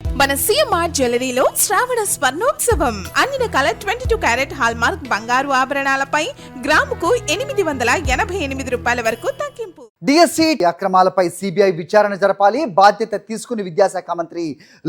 మన సిఎంఆర్ జ్యువెలరీలో శ్రావణ స్వర్ణోత్సవం అన్ని రకాల 22 క్యారెట్ హాల్మార్క్ బంగారు ఆభరణాలపై గ్రాముకు 888 రూపాయల వరకు తగ్గింపు. డిఎస్సి అక్రమాలపై సిబిఐ విచారణ జరపాలి, బాధ్యత తీసుకుని విద్యాశాఖ మంత్రి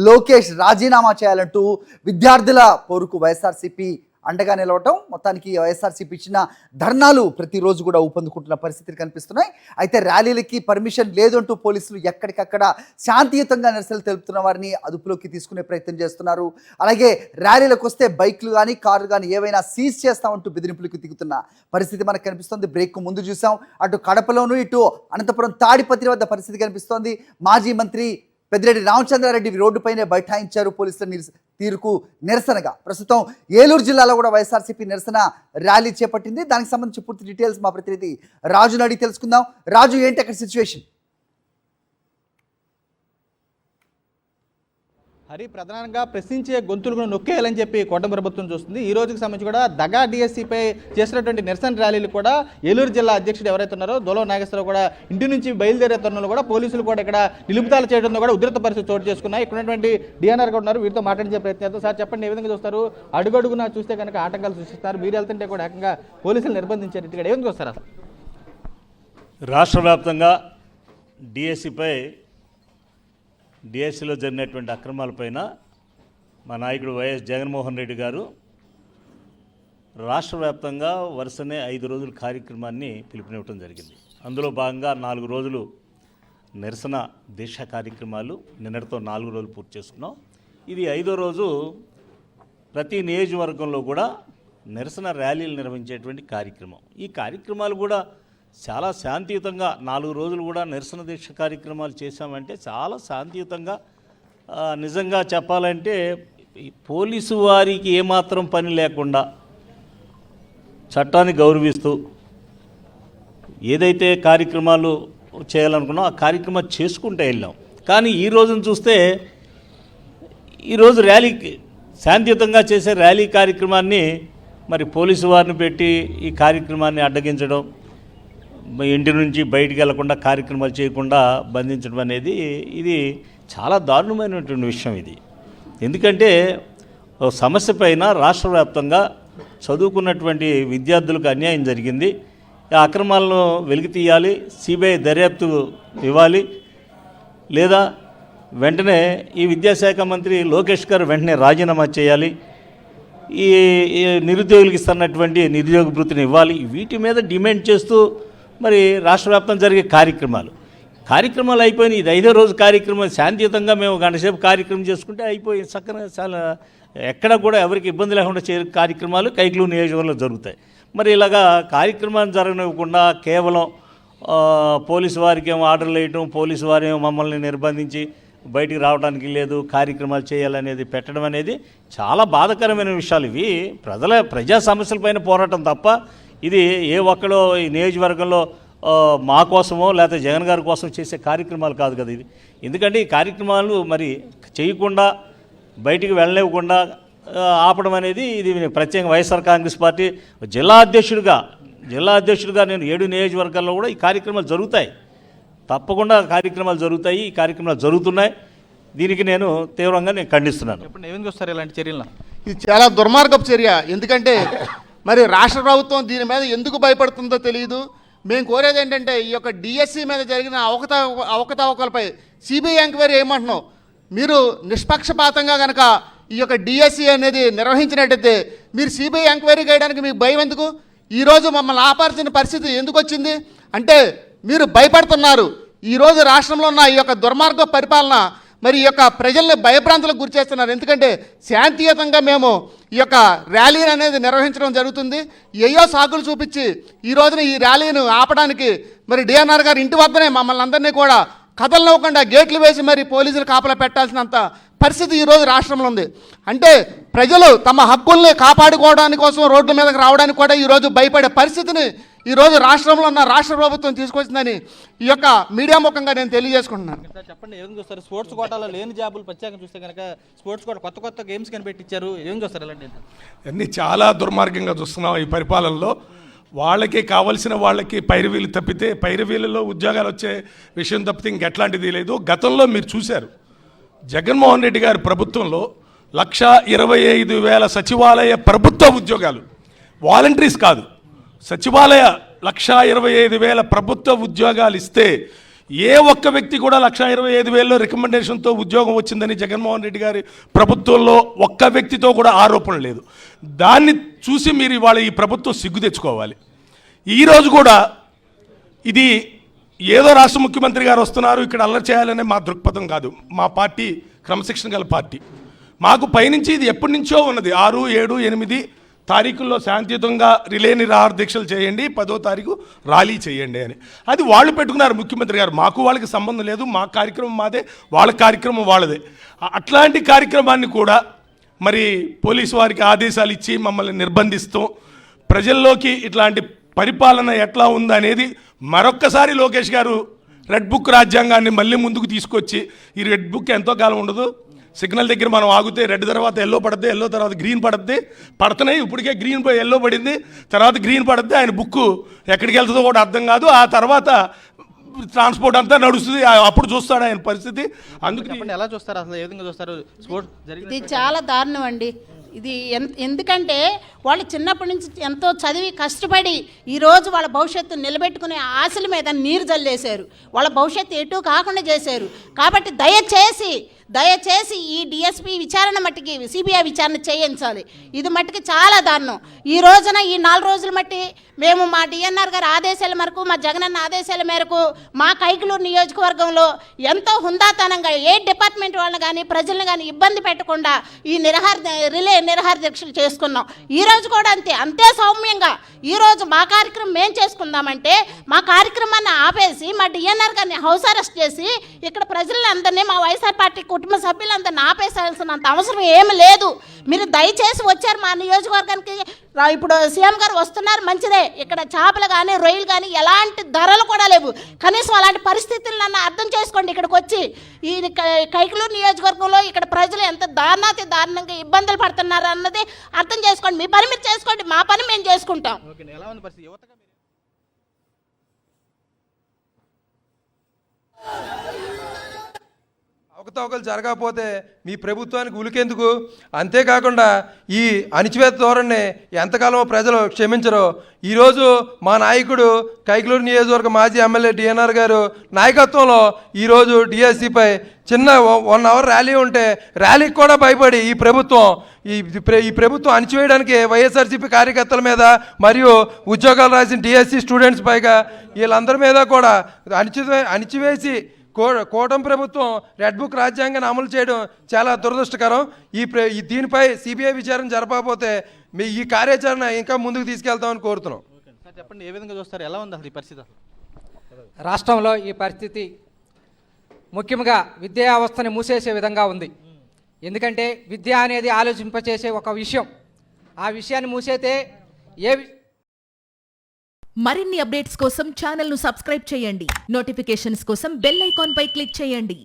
లోకేష్ రాజీనామా చేయాలంటూ విద్యార్థుల పోరుకు వైఎస్ఆర్సీపీ అండగా నిలవటం, మొత్తానికి వైఎస్ఆర్సీపీ ఇచ్చిన ధర్నాలు ప్రతిరోజు కూడా ఊపందుకుంటున్న పరిస్థితులు కనిపిస్తున్నాయి. అయితే ర్యాలీలకి పర్మిషన్ లేదంటూ పోలీసులు ఎక్కడికక్కడ శాంతియుతంగా నిరసనలు తెలుపుతున్న వారిని అదుపులోకి తీసుకునే ప్రయత్నం చేస్తున్నారు. అలాగే ర్యాలీలకు వస్తే బైక్లు కానీ కార్లు కానీ ఏవైనా సీజ్ చేస్తామంటూ బెదిరింపులకు దిగుతున్న పరిస్థితి మనకు కనిపిస్తుంది. బ్రేక్ ముందు చూసాం, అటు కడపలోను ఇటు అనంతపురం తాడిపత్రి వద్ద పరిస్థితి కనిపిస్తోంది. మాజీ మంత్రి పెద్దిరెడ్డి రామచంద్రారెడ్డి రోడ్డుపైనే బైఠాయించారు పోలీసుల తీరుకు నిరసనగా. ప్రస్తుతం ఏలూరు జిల్లాలో కూడా వైఎస్ఆర్సీపీ నిరసన ర్యాలీ చేపట్టింది. దానికి సంబంధించి పూర్తి డీటెయిల్స్ మా ప్రతినిధి రాజుని అడిగి తెలుసుకుందాం. రాజు, ఏంటి అక్కడ సిచ్యువేషన్? హరి, ప్రధానంగా ప్రశ్నించే గొంతులను నొక్కేయాలని చెప్పి కూటమి ప్రభుత్వం చూస్తుంది. ఈ రోజుకి సంబంధించి కూడా దగా డిఎస్సిపై చేసినటువంటి నిరసన ర్యాలీలు కూడా ఏలూరు జిల్లా అధ్యక్షుడు ఎవరైతే ఉన్నారో దోలో నాగేశ్వరరావు కూడా ఇంటి నుంచి బయలుదేరే తరుణంలో కూడా పోలీసులు కూడా ఇక్కడ నిలుపుదల చేయడంతో కూడా ఉధృత పరిస్థితి చోటు చేసుకున్నాయి. ఇక్కడ ఉన్నటువంటి డిఎన్ఆర్ కూడా ఉన్నారు, వీరితో మాట్లాడించే ప్రయత్నం. సార్ చెప్పండి, ఏ విధంగా చూస్తారు? అడుగడుగునా చూస్తే కనుక ఆటంకాలు సృష్టిస్తారు, మీరు వెళ్తుంటే కూడా ఏకంగా పోలీసులు నిర్బంధించారు. ఇక్కడ ఏ విధంగా వస్తారు అసలు? రాష్ట్ర వ్యాప్తంగా డిఎస్సిలో జరిగినటువంటి అక్రమాలపైన మా నాయకుడు వైఎస్ జగన్మోహన్ రెడ్డి గారు రాష్ట్ర వ్యాప్తంగా వరుసనే 5 రోజుల కార్యక్రమాన్ని పిలుపునివ్వడం జరిగింది. అందులో భాగంగా 4 రోజులు నిరసన దీక్ష కార్యక్రమాలు, నిన్నటితో 4 రోజులు పూర్తి చేసుకున్నాం. ఇది 5వ రోజు. ప్రతి నియోజకవర్గంలో కూడా నిరసన ర్యాలీలు నిర్వహించేటువంటి కార్యక్రమం. ఈ కార్యక్రమాలు కూడా చాలా శాంతియుతంగా 4 రోజులు కూడా నిరసన దీక్ష కార్యక్రమాలు చేశామంటే చాలా శాంతియుతంగా, నిజంగా చెప్పాలంటే పోలీసు వారికి ఏమాత్రం పని లేకుండా చట్టాన్ని గౌరవిస్తూ ఏదైతే కార్యక్రమాలు చేయాలనుకున్నామో ఆ కార్యక్రమాలు చేసుకుంటూ వెళ్ళాం. కానీ ఈ రోజును చూస్తే ఈరోజు ర్యాలీకి శాంతియుతంగా చేసే ర్యాలీ కార్యక్రమాన్ని మరి పోలీసు వారిని పెట్టి ఈ కార్యక్రమాన్ని అడ్డగించడం, ఇంటి నుంచి బయటికి వెళ్లకుండా కార్యక్రమాలు చేయకుండా బంధించడం అనేది ఇది చాలా దారుణమైనటువంటి విషయం. ఇది ఎందుకంటే సమస్య పైన రాష్ట్ర వ్యాప్తంగా చదువుకున్నటువంటి విద్యార్థులకు అన్యాయం జరిగింది. ఆ అక్రమాలను వెలికి తీయాలి, సిబిఐ దర్యాప్తు ఇవ్వాలి, లేదా వెంటనే ఈ విద్యాశాఖ మంత్రి లోకేష్ గారు వెంటనే రాజీనామా చేయాలి, ఈ నిరుద్యోగులకు ఇస్తున్నటువంటి నిరుద్యోగ భృతిని ఇవ్వాలి. వీటి మీద డిమాండ్ చేస్తూ మరి రాష్ట్ర వ్యాప్తంగా జరిగే కార్యక్రమాలు అయిపోయినాయి. ఇది 5వ రోజు కార్యక్రమం. శాంతియుతంగా మేము గంటసేపు కార్యక్రమం చేసుకుంటే అయిపోయి చక్కగా చాలా ఎక్కడ కూడా ఎవరికి ఇబ్బంది లేకుండా కార్యక్రమాలు కైకలూరు నియోజకవర్గంలో జరుగుతాయి. మరి ఇలాగా కార్యక్రమాన్ని జరగనివ్వకుండా కేవలం పోలీసు వారికి ఏమో ఆర్డర్లు వేయటం, పోలీసు వారు ఏమో మమ్మల్ని నిర్బంధించి బయటికి రావడానికి లేదు, కార్యక్రమాలు చేయాలనేది పెట్టడం అనేది చాలా బాధాకరమైన విషయాలు. ఇవి ప్రజా సమస్యలపైన పోరాటం తప్ప ఇది ఏ ఒక్కడో ఈ నియోజకవర్గంలో మా కోసమో లేకపోతే జగన్ గారి కోసం చేసే కార్యక్రమాలు కాదు కదా ఇది. ఎందుకంటే ఈ కార్యక్రమాలు మరి చేయకుండా బయటికి వెళ్ళనివ్వకుండా ఆపడం అనేది ఇది ప్రత్యేకంగా వైఎస్ఆర్ కాంగ్రెస్ పార్టీ జిల్లా అధ్యక్షుడిగా నేను 7 నియోజకవర్గాల్లో కూడా ఈ కార్యక్రమాలు జరుగుతాయి, తప్పకుండా కార్యక్రమాలు జరుగుతాయి, ఈ కార్యక్రమాలు జరుగుతున్నాయి. దీనికి నేను తీవ్రంగా ఖండిస్తున్నాను. ఏ విధంగా వస్తారు ఇలాంటి చర్యలను? ఇది చాలా దుర్మార్గపు చర్య. ఎందుకంటే మరి రాష్ట్ర ప్రభుత్వం దీని మీద ఎందుకు భయపడుతుందో తెలియదు. మేము కోరేది ఏంటంటే ఈ యొక్క డిఎస్సి మీద జరిగిన అవకతవకలపై సిబిఐ ఎంక్వైరీ ఏమంటున్నాం, మీరు నిష్పక్షపాతంగా కనుక ఈ యొక్క డిఎస్సి అనేది నిర్వహించినట్టయితే మీరు సిబిఐ ఎంక్వైరీ చేయడానికి మీకు భయం ఎందుకు? ఈరోజు మమ్మల్ని ఆపాల్సిన పరిస్థితి ఎందుకు వచ్చింది అంటే మీరు భయపడుతున్నారు. ఈరోజు రాష్ట్రంలో ఉన్న ఈ యొక్క దుర్మార్గ పరిపాలన మరి ఈ యొక్క ప్రజల్ని భయభ్రాంతులకు గురి చేస్తున్నారు. ఎందుకంటే శాంతియుతంగా మేము ఈ యొక్క ర్యాలీని అనేది నిర్వహించడం జరుగుతుంది. ఏయో సాకులు చూపించి ఈ రోజున ఈ ర్యాలీని ఆపడానికి మరి డిఎన్ఆర్ గారు ఇంటి వద్దనే మమ్మల్ని అందరినీ కూడా కదలనివ్వకుండా గేట్లు వేసి మరి పోలీసులు కాపలా పెట్టాల్సినంత పరిస్థితి ఈరోజు రాష్ట్రంలో ఉంది. అంటే ప్రజలు తమ హక్కుల్ని కాపాడుకోవడానికి కోసం రోడ్ల మీదకి రావడానికి కూడా ఈరోజు భయపడే పరిస్థితిని ఈరోజు రాష్ట్రంలో ఉన్న రాష్ట్ర ప్రభుత్వం తీసుకొచ్చిందని ఈ యొక్క మీడియా ముఖంగా నేను తెలియజేసుకుంటున్నాను. చెప్పండి, ఏం చూస్తారు? స్పోర్ట్స్ కోటాలో లేని జాబులు ప్రత్యేకంగా చూస్తే కనుక స్పోర్ట్స్ కోట కొత్త గేమ్స్ కనిపెట్టించారు. ఏం చూస్తారు అలాంటి? అన్నీ చాలా దుర్మార్గంగా చూస్తున్నాం ఈ పరిపాలనలో. వాళ్ళకి కావలసిన వాళ్ళకి పైరవీలు తప్పితే, పైరవీలలో ఉద్యోగాలు వచ్చే విషయం తప్పితే ఇంకెట్లాంటిది లేదు. గతంలో మీరు చూశారు, జగన్మోహన్ రెడ్డి గారి ప్రభుత్వంలో 1,25,000 సచివాలయ ప్రభుత్వ ఉద్యోగాలు, వాలంటీర్స్ కాదు, సచివాలయ 1,25,000 ప్రభుత్వ ఉద్యోగాలు ఇస్తే ఏ ఒక్క వ్యక్తి కూడా 1,25,000 రికమెండేషన్తో ఉద్యోగం వచ్చిందని జగన్మోహన్ రెడ్డి గారి ప్రభుత్వంలో ఒక్క వ్యక్తితో కూడా ఆరోపణ లేదు. దాన్ని చూసి మీరు ఇవాళ ఈ ప్రభుత్వం సిగ్గు తెచ్చుకోవాలి. ఈరోజు కూడా ఇది ఏదో రాష్ట్ర ముఖ్యమంత్రి గారు వస్తున్నారు ఇక్కడ అల్లరి చేయాలనే మా దృక్పథం కాదు. మా పార్టీ క్రమశిక్షణ గల పార్టీ. మాకు పైనుంచి ఇది ఎప్పటి నుంచో ఉన్నది. 6, 7, 8 తారీఖుల్లో శాంతియుతంగా రిలే నిరాహార దీక్షలు చేయండి, 10వ తారీఖు ర్యాలీ చేయండి అని. అది వాళ్ళు పెట్టుకున్నారు ముఖ్యమంత్రి గారు. మాకు వాళ్ళకి సంబంధం లేదు. మా కార్యక్రమం మాదే, వాళ్ళ కార్యక్రమం వాళ్ళదే. అట్లాంటి కార్యక్రమాన్ని కూడా మరి పోలీసు వారికి ఆదేశాలు ఇచ్చి మమ్మల్ని నిర్బంధిస్తాం. ప్రజల్లోకి ఇట్లాంటి పరిపాలన ఎట్లా ఉందనేది మరొక్కసారి లోకేష్ గారు రెడ్ బుక్ రాజ్యాంగాన్ని మళ్ళీ ముందుకు తీసుకొచ్చి, ఈ రెడ్ బుక్ ఎంతో కాలం ఉండదు. సిగ్నల్ దగ్గర మనం ఆగితే రెడ్ తర్వాత ఎల్లో పడుద్ది, ఎల్లో తర్వాత గ్రీన్ పడుద్ది, పడుతున్నాయి. ఇప్పటికే గ్రీన్ ఎల్లో పడింది, తర్వాత గ్రీన్ పడుద్ది. ఆయన బుక్ ఎక్కడికి వెళ్తుందో కూడా అర్థం కాదు. ఆ తర్వాత ట్రాన్స్పోర్ట్ అంతా నడుస్తుంది. అప్పుడు చూస్తాడు ఆయన పరిస్థితి. అందుకు చెప్పండి, ఎలా చూస్తారు అసలు, ఏ విధంగా చూస్తారు? స్పోర్ట్స్ ఇది చాలా దారుణం అండి. ఇది ఎందుకంటే వాళ్ళు చిన్నప్పటి నుంచి ఎంతో చదివి కష్టపడి ఈరోజు వాళ్ళ భవిష్యత్తు నిలబెట్టుకునే ఆశల మీద నీరు జల్లేశారు. వాళ్ళ భవిష్యత్తు ఎటు కాకుండా చేశారు. కాబట్టి దయచేసి ఈ డిఎస్పీ విచారణ మట్టికి సిబిఐ విచారణ చేయించాలి. ఇది మట్టికి చాలా దారుణం. ఈ రోజున ఈ 4 రోజుల మట్టి మేము మా డిఎన్ఆర్ గారి ఆదేశాల మేరకు, మా జగనన్న ఆదేశాల మేరకు మా కైకలూరు నియోజకవర్గంలో ఎంతో హుందాతనంగా ఏ డిపార్ట్మెంట్ వాళ్ళని కానీ ప్రజలను కానీ ఇబ్బంది పెట్టకుండా ఈ రిలే నిరాహార దీక్షలు చేసుకున్నాం. ఈరోజు కూడా అంతే సౌమ్యంగా ఈరోజు మా కార్యక్రమం మేము చేసుకుందామంటే మా కార్యక్రమాన్ని ఆపేసి మా డిఎన్ఆర్ గారిని హౌస్ అరెస్ట్ చేసి ఇక్కడ ప్రజలందరినీ, మా వైఎస్ఆర్ పార్టీ కుటుంబ సభ్యులందరినీ ఆపేసాల్సినంత అవసరం ఏమి లేదు. మీరు దయచేసి వచ్చారు మా నియోజకవర్గానికి. ఇప్పుడు సీఎం గారు వస్తున్నారు, మంచిదే. ఇక్కడ చేపలు కానీ రొయ్యలు కానీ ఎలాంటి ధరలు కూడా లేవు. కనీసం అలాంటి పరిస్థితులను అర్థం చేసుకోండి. ఇక్కడికి వచ్చి ఈ కైకలూరు నియోజకవర్గంలో ఇక్కడ ప్రజలు ఎంత దారుణంగా ఇబ్బందులు పడుతున్నారు అన్నది అర్థం చేసుకోండి. మీ పని మీరు చేసుకోండి, మా పని మేము చేసుకుంటాం. ఎలా ఉంది పరిస్థితి? యువతగా అవకతవకలు జరగకపోతే మీ ప్రభుత్వానికి ఉలికెందుకు? అంతేకాకుండా ఈ అణిచివేత ధోరణిని ఎంతకాలమో ప్రజలు క్షమించరు. ఈరోజు మా నాయకుడు కైకలూరు నియోజకవర్గ మాజీ ఎమ్మెల్యే డిఎన్ఆర్ గారు నాయకత్వంలో ఈరోజు డిఎస్సిపై చిన్న 1 అవర్ ర్యాలీ ఉంటే ర్యాలీకి కూడా భయపడి ఈ ప్రభుత్వం అణిచివేయడానికి వైఎస్ఆర్సీపీ కార్యకర్తల మీద మరియు ఉద్యోగాలు రాసిన డిఎస్సి స్టూడెంట్స్ పైగా వీళ్ళందరి మీద కూడా అణిచివేసి కూటమి ప్రభుత్వం రెడ్ బుక్ రాజ్యాంగాన్ని అమలు చేయడం చాలా దురదృష్టకరం. దీనిపై సిబిఐ విచారణ జరపకపోతే ఈ కార్యాచరణ ఇంకా ముందుకు తీసుకెళ్తామని కోరుతున్నాం. చెప్పండి, ఏ విధంగా చూస్తారు? ఎలా ఉంది అసలు ఈ పరిస్థితి? రాష్ట్రంలో ఈ పరిస్థితి ముఖ్యంగా విద్యా వ్యవస్థని మూసేసే విధంగా ఉంది. ఎందుకంటే విద్య అనేది ఆలోచింపచేసే ఒక విషయం. ఆ విషయాన్ని మూసేతే మరిన్ని అప్డేట్స్ కోసం ఛానల్ను సబ్స్క్రైబ్ చేయండి. నోటిఫికేషన్స్ కోసం బెల్ ఐకాన్ పై క్లిక్ చేయండి.